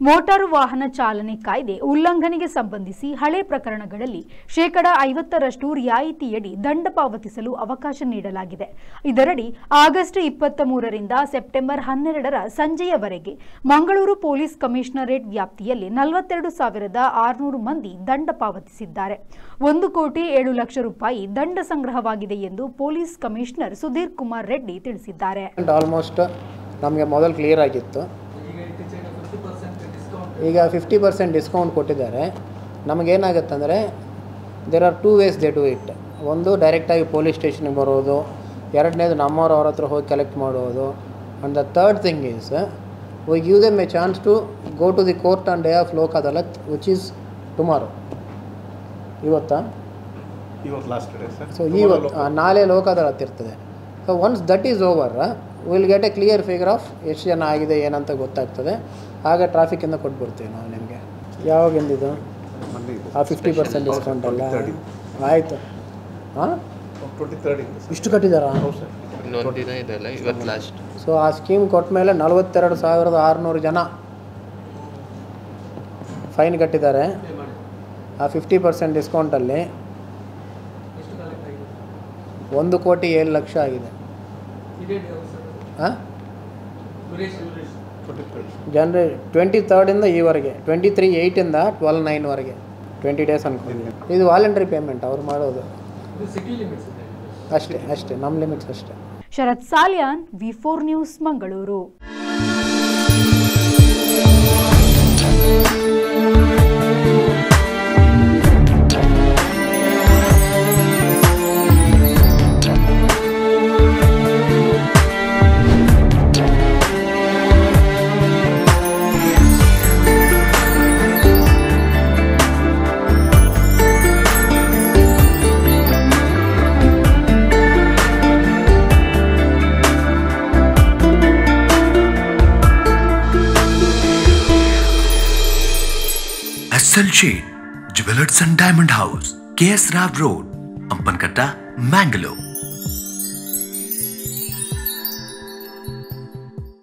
Motor ವಾಹನ ಚಾಲನೆ ಕಾಯ್ದೆ ಉಲ್ಲಂಘನೆಗೆ ಸಂಬಂಧಿಸಿ ಹಳೆ ಪ್ರಕರಣಗಳಲ್ಲಿ 50% ರಿಯಾಯಿತಿಯಡಿ ದಂಡ ಪಾವತಿಸಲು ಅವಕಾಶ ನೀಡಲಾಗಿದೆ. ಇದರಡಿ ಆಗಸ್ಟ್ 23 ರಿಂದ ಸೆಪ್ಟೆಂಬರ್ 12ರ ಸಂಜೆಯವರೆಗೆ ಮಂಗಳೂರು ಪೊಲೀಸ್ ಕಮಿಷನರೇಟ್ ವ್ಯಾಪ್ತಿಯಲ್ಲಿ 42,600 ಮಂದಿ ದಂಡ ಪಾವತಿಸಿದ್ದಾರೆ. 1,07,00,000 ರೂಪಾಯಿ ದಂಡ ಸಂಗ್ರಹವಾಗಿದೆ ಎಂದು ಪೊಲೀಸ್ ಕಮಿಷನರ್ ಸುಧೀರ್ ಕುಮಾರ್ ರೆಡ್ಡಿ ತಿಳಿಸಿದ್ದಾರೆ. ಆಲ್ಮೋಸ್ಟ್ ನಮಗೆ ಮೊದಲು ಕ್ಲಿಯರ್ ಆಗಿತ್ತು. ಈಗ 50% ಡಿಸ್ಕೌಂಟ್ ಕೊಟ್ಟಿದ್ದಾರೆ. ನಮಗೇನಾಗುತ್ತೆ ಅಂದರೆ there are 2 ways they do it. ಒಂದು ಡೈರೆಕ್ಟಾಗಿ ಪೊಲೀಸ್ ಸ್ಟೇಷನ್ಗೆ ಬರೋದು, ಎರಡನೇದು ನಮ್ಮವ್ರ ಅವ್ರ ಹತ್ರ ಹೋಗಿ ಕಲೆಕ್ಟ್ ಮಾಡೋದು. And the third thing is we give them a chance to go to the court on day of Lok Adalat which is tomorrow. ಇವತ್ತು ಲಾಸ್ಟ್ ಡೇ ಸರ್. ಸೊ ಇವತ್ತು ನಾಳೆ ಲೋಕ ಅದಾಲತ್ ಇರ್ತದೆ. So once that is over will get a clear figure of ಎಷ್ಟು ಜನ ಆಗಿದೆ ಏನಂತ ಗೊತ್ತಾಗ್ತದೆ. ಆಗ ಟ್ರಾಫಿಕಿಂದ ಕೊಟ್ಬಿಡ್ತೀವಿ ನಾವು ನಿಮಗೆ. ಯಾವಾಗಿಂದಿದು ಆ 50% ಡಿಸ್ಕೌಂಟ್ ಅಲ್ಲ? ಆಯಿತು. ಹಾಂ, ಇಷ್ಟು ಕಟ್ಟಿದಾರಾ? ಸೊ ಆ ಸ್ಕೀಮ್ ಕೊಟ್ಟ ಮೇಲೆ 42,600 ಜನ ಫೈನ್ ಕಟ್ಟಿದ್ದಾರೆ. ಆ 50% ಡಿಸ್ಕೌಂಟಲ್ಲಿ 1,07,00,000 ಆಗಿದೆ. ಹಾಂ, ಜನವರಿ 23 ಈವರೆಗೆ, 23/8 12/9 20 ಡೇಸ್ ಅನ್ಕೊಂಡು. ಇದು ವಾಲಂಟ್ರಿ ಪೇಮೆಂಟ್ ಅವ್ರು ಮಾಡೋದು ಅಷ್ಟೇ ನಮ್ಮ ಲಿಮಿಟ್ಸ್ ಅಷ್ಟೇ. Sharath Salian, V4 news, Mangaluru. Jewelers and Diamond House, KS Rav Road, Ampankatta, Mangalore.